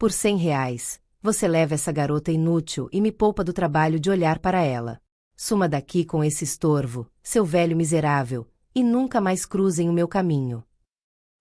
Por R$ 100, você leva essa garota inútil e me poupa do trabalho de olhar para ela. Suma daqui com esse estorvo, seu velho miserável, e nunca mais cruzem o meu caminho.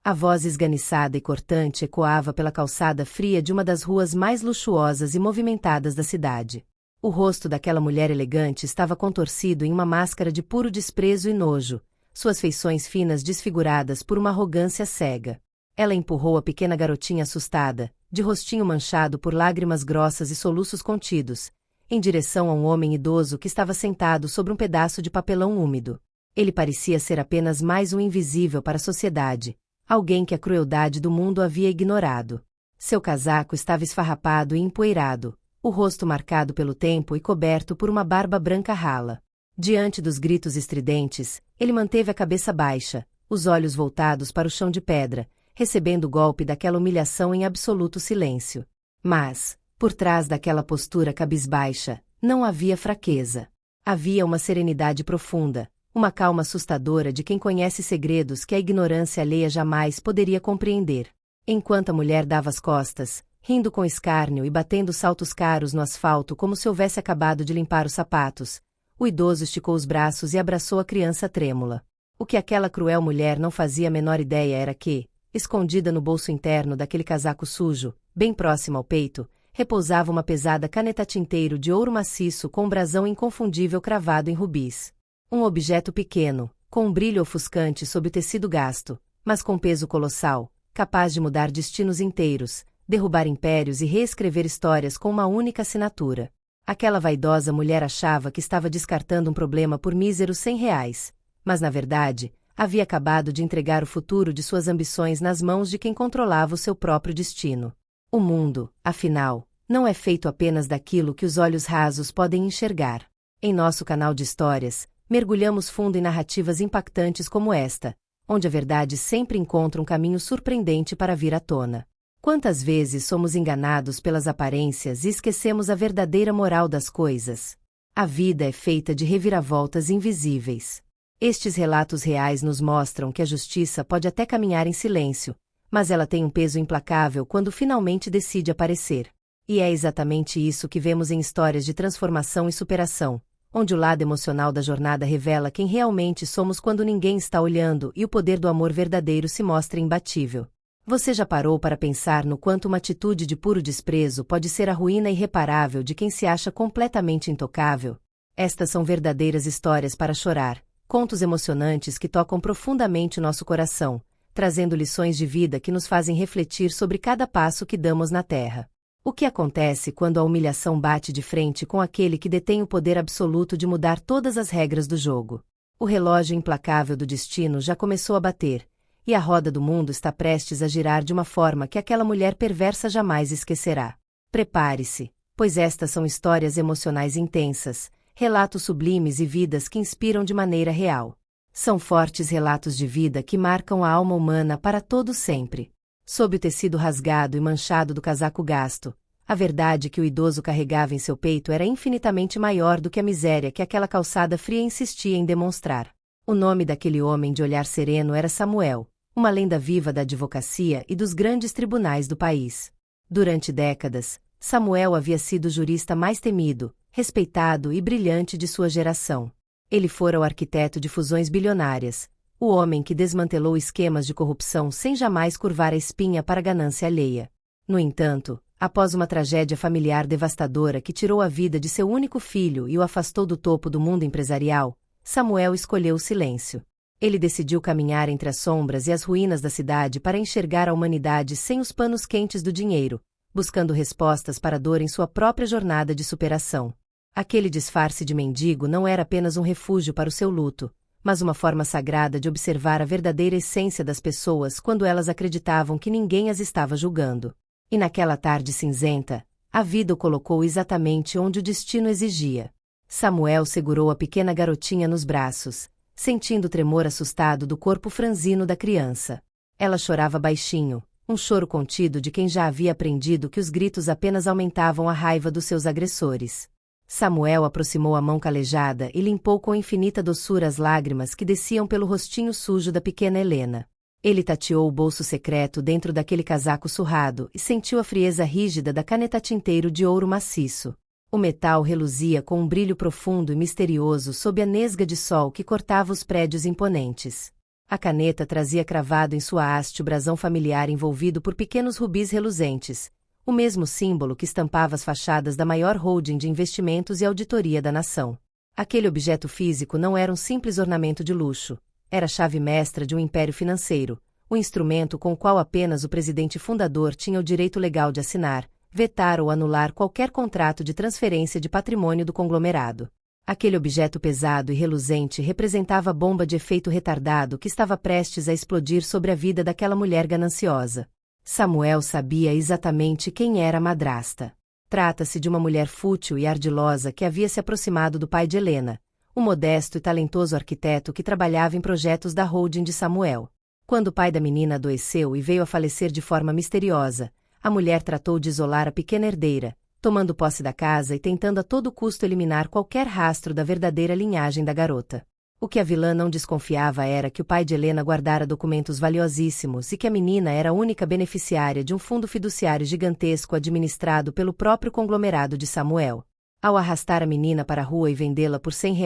A voz esganiçada e cortante ecoava pela calçada fria de uma das ruas mais luxuosas e movimentadas da cidade. O rosto daquela mulher elegante estava contorcido em uma máscara de puro desprezo e nojo, suas feições finas desfiguradas por uma arrogância cega. Ela empurrou a pequena garotinha assustada, de rostinho manchado por lágrimas grossas e soluços contidos, em direção a um homem idoso que estava sentado sobre um pedaço de papelão úmido. Ele parecia ser apenas mais um invisível para a sociedade, alguém que a crueldade do mundo havia ignorado. Seu casaco estava esfarrapado e empoeirado, o rosto marcado pelo tempo e coberto por uma barba branca rala. Diante dos gritos estridentes, ele manteve a cabeça baixa, os olhos voltados para o chão de pedra, recebendo o golpe daquela humilhação em absoluto silêncio. Mas, por trás daquela postura cabisbaixa, não havia fraqueza. Havia uma serenidade profunda, uma calma assustadora de quem conhece segredos que a ignorância alheia jamais poderia compreender. Enquanto a mulher dava as costas, rindo com escárnio e batendo saltos caros no asfalto como se houvesse acabado de limpar os sapatos, o idoso esticou os braços e abraçou a criança trêmula. O que aquela cruel mulher não fazia a menor ideia era que, escondida no bolso interno daquele casaco sujo, bem próximo ao peito, repousava uma pesada caneta-tinteiro de ouro maciço com um brasão inconfundível cravado em rubis. Um objeto pequeno, com um brilho ofuscante sob o tecido gasto, mas com peso colossal, capaz de mudar destinos inteiros, derrubar impérios e reescrever histórias com uma única assinatura. Aquela vaidosa mulher achava que estava descartando um problema por míseros R$ 100, mas na verdade, havia acabado de entregar o futuro de suas ambições nas mãos de quem controlava o seu próprio destino. O mundo, afinal, não é feito apenas daquilo que os olhos rasos podem enxergar. Em nosso canal de histórias, mergulhamos fundo em narrativas impactantes como esta, onde a verdade sempre encontra um caminho surpreendente para vir à tona. Quantas vezes somos enganados pelas aparências e esquecemos a verdadeira moral das coisas? A vida é feita de reviravoltas invisíveis. Estes relatos reais nos mostram que a justiça pode até caminhar em silêncio, mas ela tem um peso implacável quando finalmente decide aparecer. E é exatamente isso que vemos em histórias de transformação e superação, onde o lado emocional da jornada revela quem realmente somos quando ninguém está olhando e o poder do amor verdadeiro se mostra imbatível. Você já parou para pensar no quanto uma atitude de puro desprezo pode ser a ruína irreparável de quem se acha completamente intocável? Estas são verdadeiras histórias para chorar, contos emocionantes que tocam profundamente o nosso coração, trazendo lições de vida que nos fazem refletir sobre cada passo que damos na Terra. O que acontece quando a humilhação bate de frente com aquele que detém o poder absoluto de mudar todas as regras do jogo? O relógio implacável do destino já começou a bater, e a roda do mundo está prestes a girar de uma forma que aquela mulher perversa jamais esquecerá. Prepare-se, pois estas são histórias emocionais intensas, relatos sublimes e vidas que inspiram de maneira real. São fortes relatos de vida que marcam a alma humana para todo sempre. Sob o tecido rasgado e manchado do casaco gasto, a verdade que o idoso carregava em seu peito era infinitamente maior do que a miséria que aquela calçada fria insistia em demonstrar. O nome daquele homem de olhar sereno era Samuel, uma lenda viva da advocacia e dos grandes tribunais do país. Durante décadas, Samuel havia sido o jurista mais temido, respeitado e brilhante de sua geração. Ele fora o arquiteto de fusões bilionárias, o homem que desmantelou esquemas de corrupção sem jamais curvar a espinha para a ganância alheia. No entanto, após uma tragédia familiar devastadora que tirou a vida de seu único filho e o afastou do topo do mundo empresarial, Samuel escolheu o silêncio. Ele decidiu caminhar entre as sombras e as ruínas da cidade para enxergar a humanidade sem os panos quentes do dinheiro, buscando respostas para a dor em sua própria jornada de superação. Aquele disfarce de mendigo não era apenas um refúgio para o seu luto, mas uma forma sagrada de observar a verdadeira essência das pessoas quando elas acreditavam que ninguém as estava julgando. E naquela tarde cinzenta, a vida o colocou exatamente onde o destino exigia. Samuel segurou a pequena garotinha nos braços, sentindo o tremor assustado do corpo franzino da criança. Ela chorava baixinho, um choro contido de quem já havia aprendido que os gritos apenas aumentavam a raiva dos seus agressores. Samuel aproximou a mão calejada e limpou com infinita doçura as lágrimas que desciam pelo rostinho sujo da pequena Helena. Ele tateou o bolso secreto dentro daquele casaco surrado e sentiu a frieza rígida da caneta tinteiro de ouro maciço. O metal reluzia com um brilho profundo e misterioso sob a nesga de sol que cortava os prédios imponentes. A caneta trazia cravado em sua haste o brasão familiar envolvido por pequenos rubis reluzentes, o mesmo símbolo que estampava as fachadas da maior holding de investimentos e auditoria da nação. Aquele objeto físico não era um simples ornamento de luxo. Era a chave mestra de um império financeiro, o instrumento com o qual apenas o presidente fundador tinha o direito legal de assinar, vetar ou anular qualquer contrato de transferência de patrimônio do conglomerado. Aquele objeto pesado e reluzente representava a bomba de efeito retardado que estava prestes a explodir sobre a vida daquela mulher gananciosa. Samuel sabia exatamente quem era a madrasta. Trata-se de uma mulher fútil e ardilosa que havia se aproximado do pai de Helena, um modesto e talentoso arquiteto que trabalhava em projetos da holding de Samuel. Quando o pai da menina adoeceu e veio a falecer de forma misteriosa, a mulher tratou de isolar a pequena herdeira, tomando posse da casa e tentando a todo custo eliminar qualquer rastro da verdadeira linhagem da garota. O que a vilã não desconfiava era que o pai de Helena guardara documentos valiosíssimos e que a menina era a única beneficiária de um fundo fiduciário gigantesco administrado pelo próprio conglomerado de Samuel. Ao arrastar a menina para a rua e vendê-la por R$ 100,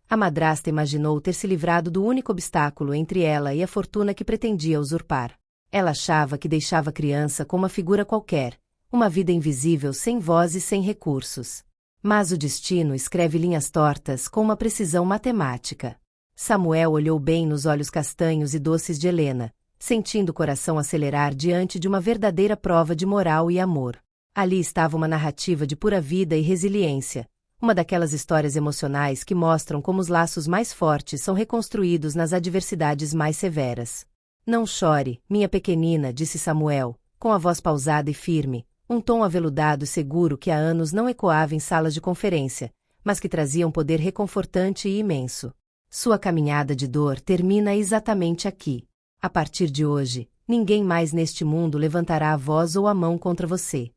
a madrasta imaginou ter se livrado do único obstáculo entre ela e a fortuna que pretendia usurpar. Ela achava que deixava a criança com uma figura qualquer, uma vida invisível sem voz e sem recursos. Mas o destino escreve linhas tortas com uma precisão matemática. Samuel olhou bem nos olhos castanhos e doces de Helena, sentindo o coração acelerar diante de uma verdadeira prova de moral e amor. Ali estava uma narrativa de pura vida e resiliência, uma daquelas histórias emocionais que mostram como os laços mais fortes são reconstruídos nas adversidades mais severas. Não chore, minha pequenina, disse Samuel, com a voz pausada e firme, um tom aveludado e seguro que há anos não ecoava em salas de conferência, mas que trazia um poder reconfortante e imenso. Sua caminhada de dor termina exatamente aqui. A partir de hoje, ninguém mais neste mundo levantará a voz ou a mão contra você.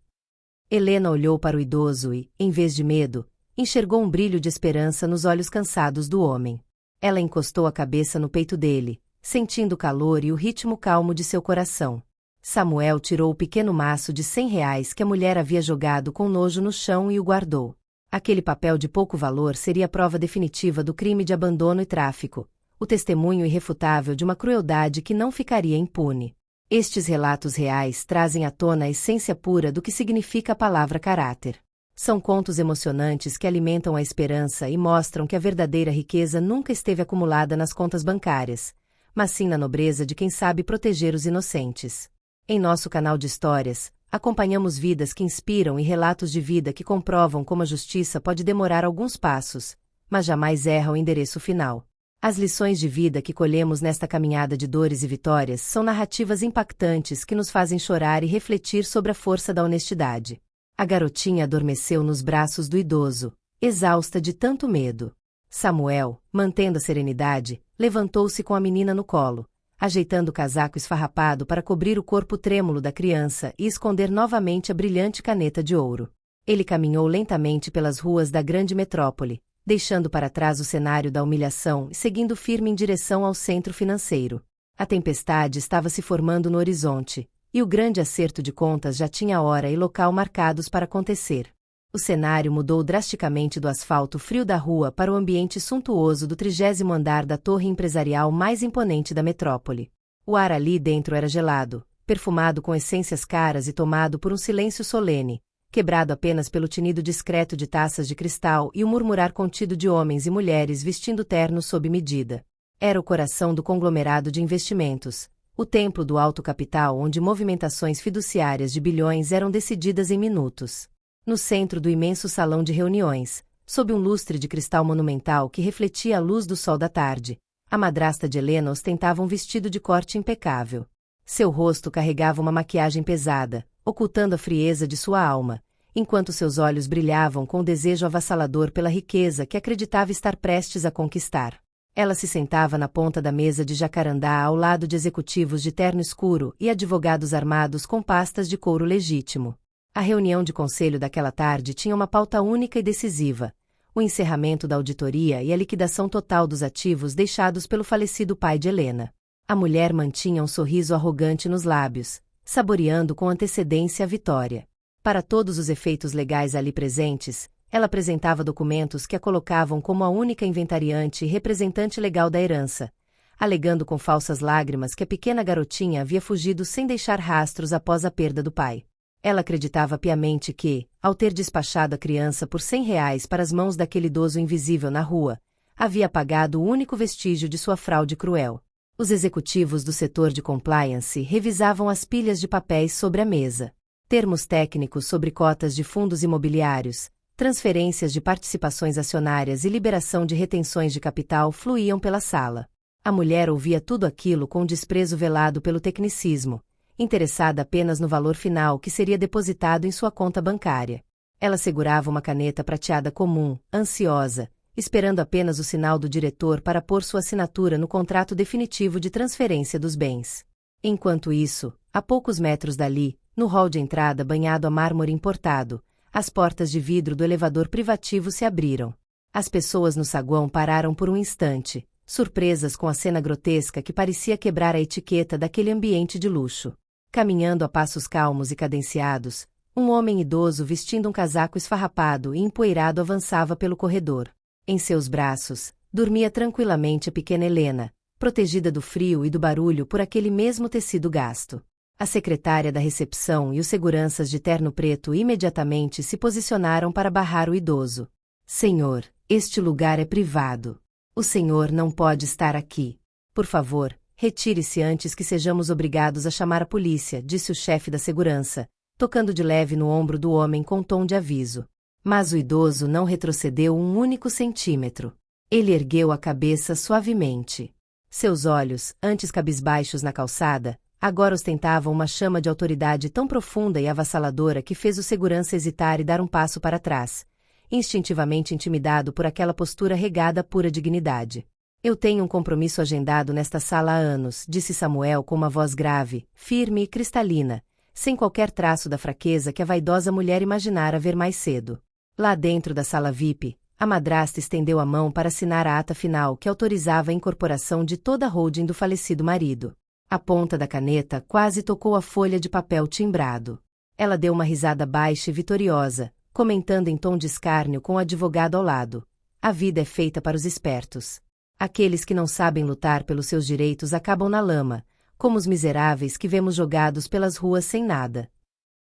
Helena olhou para o idoso e, em vez de medo, enxergou um brilho de esperança nos olhos cansados do homem. Ela encostou a cabeça no peito dele, sentindo o calor e o ritmo calmo de seu coração. Samuel tirou o pequeno maço de R$ 100 que a mulher havia jogado com nojo no chão e o guardou. Aquele papel de pouco valor seria a prova definitiva do crime de abandono e tráfico, o testemunho irrefutável de uma crueldade que não ficaria impune. Estes relatos reais trazem à tona a essência pura do que significa a palavra caráter. São contos emocionantes que alimentam a esperança e mostram que a verdadeira riqueza nunca esteve acumulada nas contas bancárias, mas sim na nobreza de quem sabe proteger os inocentes. Em nosso canal de histórias, acompanhamos vidas que inspiram e relatos de vida que comprovam como a justiça pode demorar alguns passos, mas jamais erra o endereço final. As lições de vida que colhemos nesta caminhada de dores e vitórias são narrativas impactantes que nos fazem chorar e refletir sobre a força da honestidade. A garotinha adormeceu nos braços do idoso, exausta de tanto medo. Samuel, mantendo a serenidade, levantou-se com a menina no colo, ajeitando o casaco esfarrapado para cobrir o corpo trêmulo da criança e esconder novamente a brilhante caneta de ouro. Ele caminhou lentamente pelas ruas da grande metrópole, deixando para trás o cenário da humilhação e seguindo firme em direção ao centro financeiro. A tempestade estava se formando no horizonte, e o grande acerto de contas já tinha hora e local marcados para acontecer. O cenário mudou drasticamente do asfalto frio da rua para o ambiente suntuoso do 30º andar da torre empresarial mais imponente da metrópole. O ar ali dentro era gelado, perfumado com essências caras e tomado por um silêncio solene, quebrado apenas pelo tinido discreto de taças de cristal e o murmurar contido de homens e mulheres vestindo ternos sob medida. Era o coração do conglomerado de investimentos, o templo do alto capital onde movimentações fiduciárias de bilhões eram decididas em minutos. No centro do imenso salão de reuniões, sob um lustre de cristal monumental que refletia a luz do sol da tarde, a madrasta de Helena ostentava um vestido de corte impecável. Seu rosto carregava uma maquiagem pesada, ocultando a frieza de sua alma, enquanto seus olhos brilhavam com o desejo avassalador pela riqueza que acreditava estar prestes a conquistar. Ela se sentava na ponta da mesa de jacarandá ao lado de executivos de terno escuro e advogados armados com pastas de couro legítimo. A reunião de conselho daquela tarde tinha uma pauta única e decisiva: o encerramento da auditoria e a liquidação total dos ativos deixados pelo falecido pai de Helena. A mulher mantinha um sorriso arrogante nos lábios, saboreando com antecedência a vitória. Para todos os efeitos legais ali presentes, ela apresentava documentos que a colocavam como a única inventariante e representante legal da herança, alegando com falsas lágrimas que a pequena garotinha havia fugido sem deixar rastros após a perda do pai. Ela acreditava piamente que, ao ter despachado a criança por R$ 100 para as mãos daquele idoso invisível na rua, havia apagado o único vestígio de sua fraude cruel. Os executivos do setor de compliance revisavam as pilhas de papéis sobre a mesa. Termos técnicos sobre cotas de fundos imobiliários, transferências de participações acionárias e liberação de retenções de capital fluíam pela sala. A mulher ouvia tudo aquilo com um desprezo velado pelo tecnicismo, interessada apenas no valor final que seria depositado em sua conta bancária. Ela segurava uma caneta prateada comum, ansiosa, esperando apenas o sinal do diretor para pôr sua assinatura no contrato definitivo de transferência dos bens. Enquanto isso, a poucos metros dali, no hall de entrada banhado a mármore importado, as portas de vidro do elevador privativo se abriram. As pessoas no saguão pararam por um instante, surpresas com a cena grotesca que parecia quebrar a etiqueta daquele ambiente de luxo. Caminhando a passos calmos e cadenciados, um homem idoso vestindo um casaco esfarrapado e empoeirado avançava pelo corredor. Em seus braços, dormia tranquilamente a pequena Helena, protegida do frio e do barulho por aquele mesmo tecido gasto. A secretária da recepção e os seguranças de terno preto imediatamente se posicionaram para barrar o idoso. Senhor, este lugar é privado. O senhor não pode estar aqui. Por favor, retire-se antes que sejamos obrigados a chamar a polícia, disse o chefe da segurança, tocando de leve no ombro do homem com tom de aviso. Mas o idoso não retrocedeu um único centímetro. Ele ergueu a cabeça suavemente. Seus olhos, antes cabisbaixos na calçada, agora ostentavam uma chama de autoridade tão profunda e avassaladora que fez o segurança hesitar e dar um passo para trás, instintivamente intimidado por aquela postura regada a pura dignidade. Eu tenho um compromisso agendado nesta sala há anos, disse Samuel com uma voz grave, firme e cristalina, sem qualquer traço da fraqueza que a vaidosa mulher imaginara ver mais cedo. Lá dentro da sala VIP, a madrasta estendeu a mão para assinar a ata final que autorizava a incorporação de toda a holding do falecido marido. A ponta da caneta quase tocou a folha de papel timbrado. Ela deu uma risada baixa e vitoriosa, comentando em tom de escárnio com o advogado ao lado. A vida é feita para os espertos. Aqueles que não sabem lutar pelos seus direitos acabam na lama, como os miseráveis que vemos jogados pelas ruas sem nada.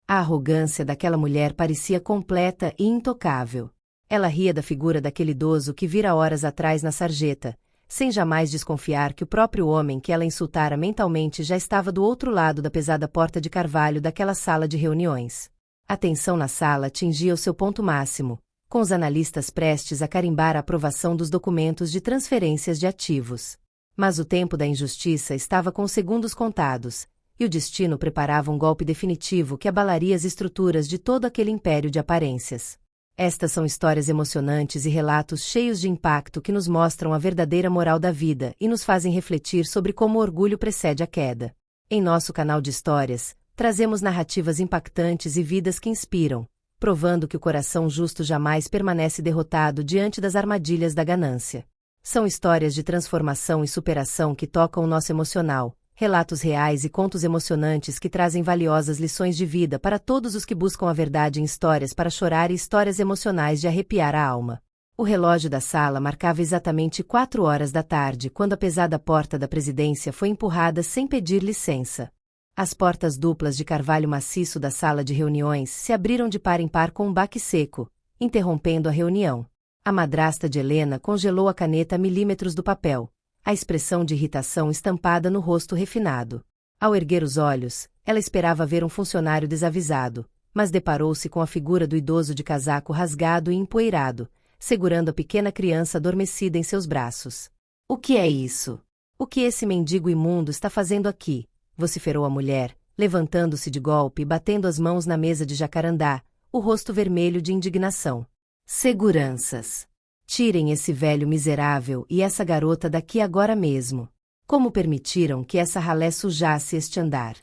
A arrogância daquela mulher parecia completa e intocável. Ela ria da figura daquele idoso que vira horas atrás na sarjeta, sem jamais desconfiar que o próprio homem que ela insultara mentalmente já estava do outro lado da pesada porta de carvalho daquela sala de reuniões. A tensão na sala atingia o seu ponto máximo, com os analistas prestes a carimbar a aprovação dos documentos de transferências de ativos. Mas o tempo da injustiça estava com segundos contados, e o destino preparava um golpe definitivo que abalaria as estruturas de todo aquele império de aparências. Estas são histórias emocionantes e relatos cheios de impacto que nos mostram a verdadeira moral da vida e nos fazem refletir sobre como o orgulho precede a queda. Em nosso canal de histórias, trazemos narrativas impactantes e vidas que inspiram, provando que o coração justo jamais permanece derrotado diante das armadilhas da ganância. São histórias de transformação e superação que tocam o nosso emocional, relatos reais e contos emocionantes que trazem valiosas lições de vida para todos os que buscam a verdade em histórias para chorar e histórias emocionais de arrepiar a alma. O relógio da sala marcava exatamente 4 horas da tarde quando a pesada porta da presidência foi empurrada sem pedir licença. As portas duplas de carvalho maciço da sala de reuniões se abriram de par em par com um baque seco, interrompendo a reunião. A madrasta de Helena congelou a caneta a milímetros do papel, a expressão de irritação estampada no rosto refinado. Ao erguer os olhos, ela esperava ver um funcionário desavisado, mas deparou-se com a figura do idoso de casaco rasgado e empoeirado, segurando a pequena criança adormecida em seus braços. — O que é isso? O que esse mendigo imundo está fazendo aqui? Vociferou a mulher, levantando-se de golpe e batendo as mãos na mesa de jacarandá, o rosto vermelho de indignação. — Seguranças! Tirem esse velho miserável e essa garota daqui agora mesmo. Como permitiram que essa ralé sujasse este andar?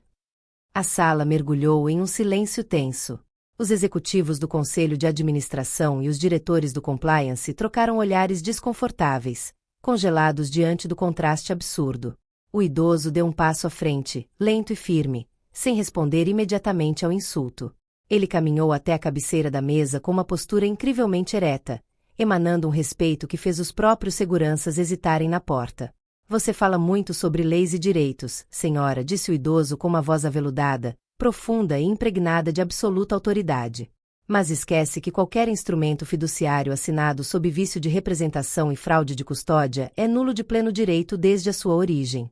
A sala mergulhou em um silêncio tenso. Os executivos do conselho de administração e os diretores do compliance trocaram olhares desconfortáveis, congelados diante do contraste absurdo. O idoso deu um passo à frente, lento e firme, sem responder imediatamente ao insulto. Ele caminhou até a cabeceira da mesa com uma postura incrivelmente ereta, emanando um respeito que fez os próprios seguranças hesitarem na porta. Você fala muito sobre leis e direitos, senhora, disse o idoso com uma voz aveludada, profunda e impregnada de absoluta autoridade. Mas esquece que qualquer instrumento fiduciário assinado sob vício de representação e fraude de custódia é nulo de pleno direito desde a sua origem.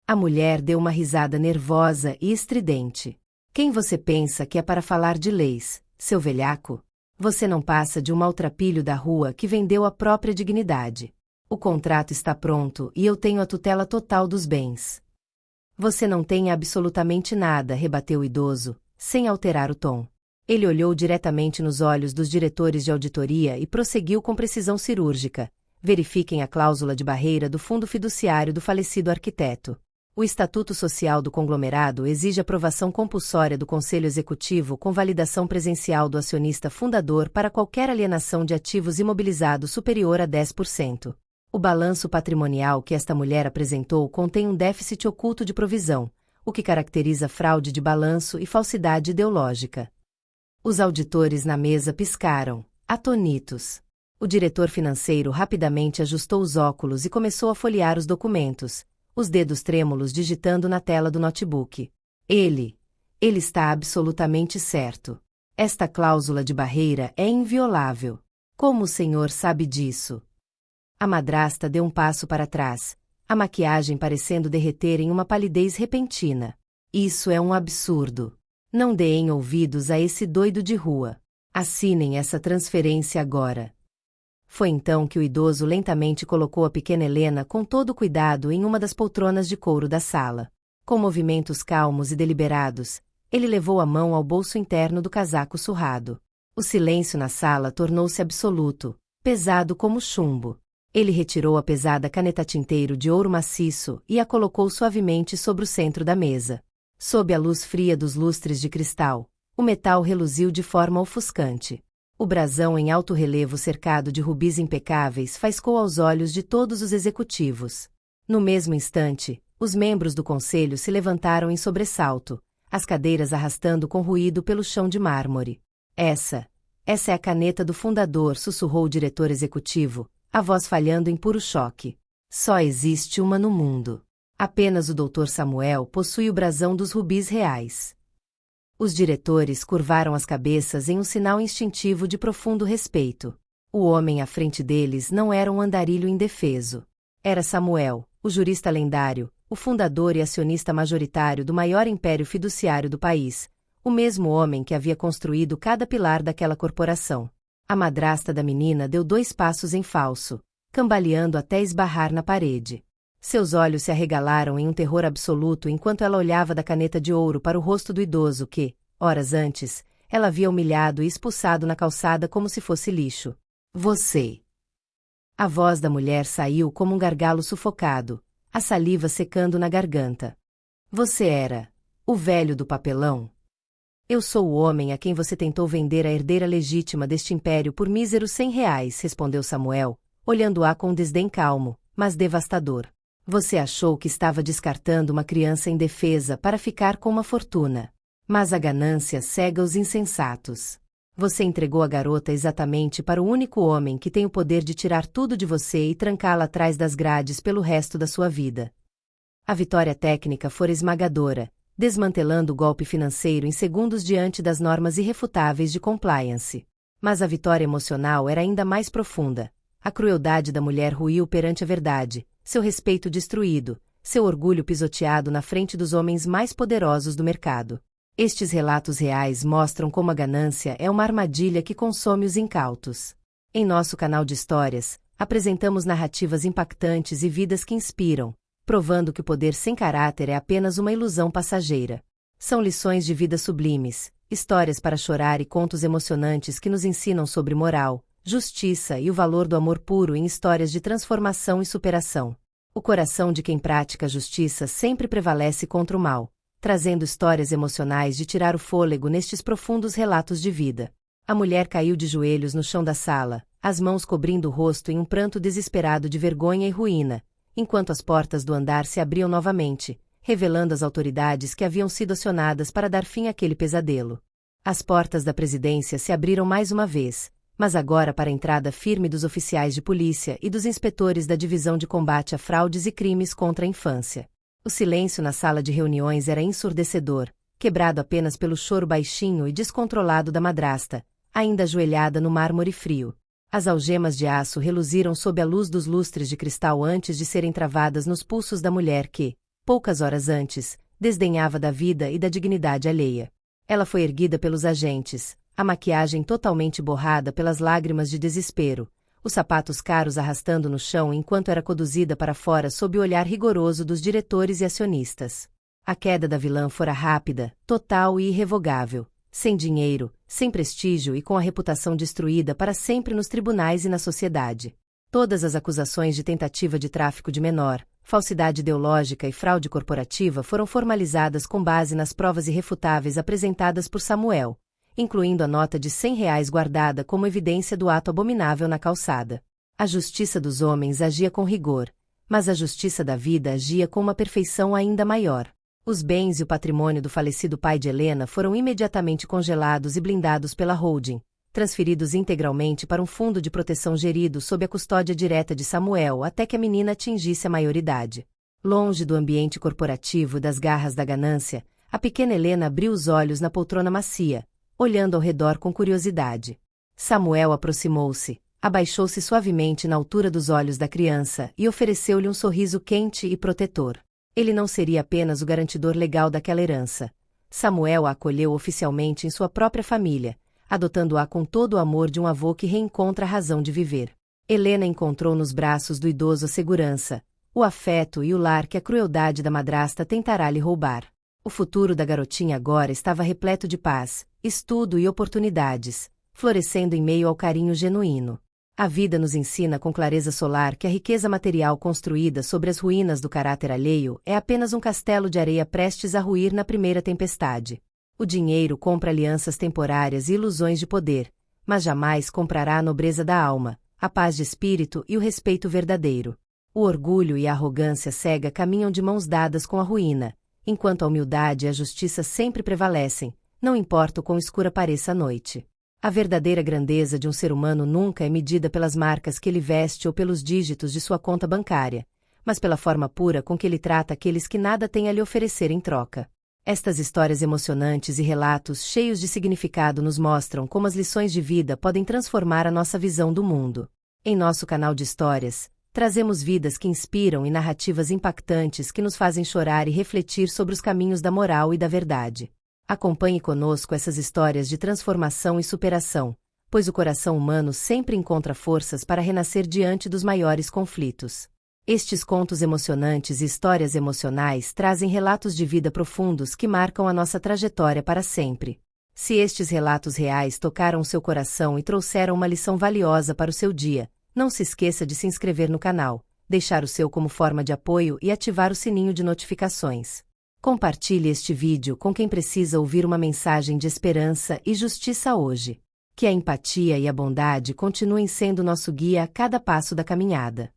A mulher deu uma risada nervosa e estridente. Quem você pensa que é para falar de leis, seu velhaco? Você não passa de um maltrapilho da rua que vendeu a própria dignidade. O contrato está pronto e eu tenho a tutela total dos bens. Você não tem absolutamente nada, rebateu o idoso, sem alterar o tom. Ele olhou diretamente nos olhos dos diretores de auditoria e prosseguiu com precisão cirúrgica. Verifiquem a cláusula de barreira do fundo fiduciário do falecido arquiteto. O Estatuto Social do Conglomerado exige aprovação compulsória do Conselho Executivo com validação presencial do acionista fundador para qualquer alienação de ativos imobilizados superior a 10%. O balanço patrimonial que esta mulher apresentou contém um déficit oculto de provisão, o que caracteriza fraude de balanço e falsidade ideológica. Os auditores na mesa piscaram, atonitos. O diretor financeiro rapidamente ajustou os óculos e começou a folhear os documentos, os dedos trêmulos digitando na tela do notebook. Ele está absolutamente certo. Esta cláusula de barreira é inviolável. Como o senhor sabe disso? A madrasta deu um passo para trás, a maquiagem parecendo derreter em uma palidez repentina. Isso é um absurdo. Não deem ouvidos a esse doido de rua. Assinem essa transferência agora. Foi então que o idoso lentamente colocou a pequena Helena com todo cuidado em uma das poltronas de couro da sala. Com movimentos calmos e deliberados, ele levou a mão ao bolso interno do casaco surrado. O silêncio na sala tornou-se absoluto, pesado como chumbo. Ele retirou a pesada caneta tinteiro de ouro maciço e a colocou suavemente sobre o centro da mesa. Sob a luz fria dos lustres de cristal, o metal reluziu de forma ofuscante. O brasão em alto relevo cercado de rubis impecáveis faiscou aos olhos de todos os executivos. No mesmo instante, os membros do conselho se levantaram em sobressalto, as cadeiras arrastando com ruído pelo chão de mármore. Essa é a caneta do fundador, sussurrou o diretor executivo, a voz falhando em puro choque. Só existe uma no mundo. Apenas o Dr. Samuel possui o brasão dos rubis reais. Os diretores curvaram as cabeças em um sinal instintivo de profundo respeito. O homem à frente deles não era um andarilho indefeso. Era Samuel, o jurista lendário, o fundador e acionista majoritário do maior império fiduciário do país, o mesmo homem que havia construído cada pilar daquela corporação. A madrasta da menina deu 2 passos em falso, cambaleando até esbarrar na parede. Seus olhos se arregalaram em um terror absoluto enquanto ela olhava da caneta de ouro para o rosto do idoso que, horas antes, ela havia humilhado e expulsado na calçada como se fosse lixo. Você! A voz da mulher saiu como um gargalo sufocado, a saliva secando na garganta. Você era o velho do papelão? Eu sou o homem a quem você tentou vender a herdeira legítima deste império por míseros R$ 100, respondeu Samuel, olhando-a com um desdém calmo, mas devastador. Você achou que estava descartando uma criança indefesa para ficar com uma fortuna. Mas a ganância cega os insensatos. Você entregou a garota exatamente para o único homem que tem o poder de tirar tudo de você e trancá-la atrás das grades pelo resto da sua vida. A vitória técnica fora esmagadora, desmantelando o golpe financeiro em segundos diante das normas irrefutáveis de compliance. Mas a vitória emocional era ainda mais profunda. A crueldade da mulher ruiu perante a verdade, seu respeito destruído, seu orgulho pisoteado na frente dos homens mais poderosos do mercado. Estes relatos reais mostram como a ganância é uma armadilha que consome os incautos. Em nosso canal de histórias, apresentamos narrativas impactantes e vidas que inspiram, provando que o poder sem caráter é apenas uma ilusão passageira. São lições de vida sublimes, histórias para chorar e contos emocionantes que nos ensinam sobre moral, justiça e o valor do amor puro em histórias de transformação e superação. O coração de quem pratica a justiça sempre prevalece contra o mal, trazendo histórias emocionais de tirar o fôlego nestes profundos relatos de vida. A mulher caiu de joelhos no chão da sala, as mãos cobrindo o rosto em um pranto desesperado de vergonha e ruína, enquanto as portas do andar se abriam novamente, revelando às autoridades que haviam sido acionadas para dar fim àquele pesadelo. As portas da presidência se abriram mais uma vez, mas agora para a entrada firme dos oficiais de polícia e dos inspetores da Divisão de Combate a Fraudes e Crimes contra a Infância. O silêncio na sala de reuniões era ensurdecedor, quebrado apenas pelo choro baixinho e descontrolado da madrasta, ainda ajoelhada no mármore frio. As algemas de aço reluziram sob a luz dos lustres de cristal antes de serem travadas nos pulsos da mulher que, poucas horas antes, desdenhava da vida e da dignidade alheia. Ela foi erguida pelos agentes, a maquiagem totalmente borrada pelas lágrimas de desespero, os sapatos caros arrastando no chão enquanto era conduzida para fora sob o olhar rigoroso dos diretores e acionistas. A queda da vilã fora rápida, total e irrevogável, sem dinheiro, sem prestígio e com a reputação destruída para sempre nos tribunais e na sociedade. Todas as acusações de tentativa de tráfico de menor, falsidade ideológica e fraude corporativa foram formalizadas com base nas provas irrefutáveis apresentadas por Samuel, incluindo a nota de R$ 100 guardada como evidência do ato abominável na calçada. A justiça dos homens agia com rigor, mas a justiça da vida agia com uma perfeição ainda maior. Os bens e o patrimônio do falecido pai de Helena foram imediatamente congelados e blindados pela holding, transferidos integralmente para um fundo de proteção gerido sob a custódia direta de Samuel até que a menina atingisse a maioridade. Longe do ambiente corporativo e das garras da ganância, a pequena Helena abriu os olhos na poltrona macia, olhando ao redor com curiosidade. Samuel aproximou-se, abaixou-se suavemente na altura dos olhos da criança e ofereceu-lhe um sorriso quente e protetor. Ele não seria apenas o garantidor legal daquela herança. Samuel a acolheu oficialmente em sua própria família, adotando-a com todo o amor de um avô que reencontra a razão de viver. Helena encontrou nos braços do idoso a segurança, o afeto e o lar que a crueldade da madrasta tentará lhe roubar. O futuro da garotinha agora estava repleto de paz, estudo e oportunidades, florescendo em meio ao carinho genuíno. A vida nos ensina com clareza solar que a riqueza material construída sobre as ruínas do caráter alheio é apenas um castelo de areia prestes a ruir na primeira tempestade. O dinheiro compra alianças temporárias e ilusões de poder, mas jamais comprará a nobreza da alma, a paz de espírito e o respeito verdadeiro. O orgulho e a arrogância cega caminham de mãos dadas com a ruína, enquanto a humildade e a justiça sempre prevalecem, não importa o quão escura pareça a noite. A verdadeira grandeza de um ser humano nunca é medida pelas marcas que ele veste ou pelos dígitos de sua conta bancária, mas pela forma pura com que ele trata aqueles que nada têm a lhe oferecer em troca. Estas histórias emocionantes e relatos cheios de significado nos mostram como as lições de vida podem transformar a nossa visão do mundo. Em nosso canal de histórias, trazemos vidas que inspiram e narrativas impactantes que nos fazem chorar e refletir sobre os caminhos da moral e da verdade. Acompanhe conosco essas histórias de transformação e superação, pois o coração humano sempre encontra forças para renascer diante dos maiores conflitos. Estes contos emocionantes e histórias emocionais trazem relatos de vida profundos que marcam a nossa trajetória para sempre. Se estes relatos reais tocaram seu coração e trouxeram uma lição valiosa para o seu dia, não se esqueça de se inscrever no canal, deixar o seu como forma de apoio e ativar o sininho de notificações. Compartilhe este vídeo com quem precisa ouvir uma mensagem de esperança e justiça hoje. Que a empatia e a bondade continuem sendo nosso guia a cada passo da caminhada.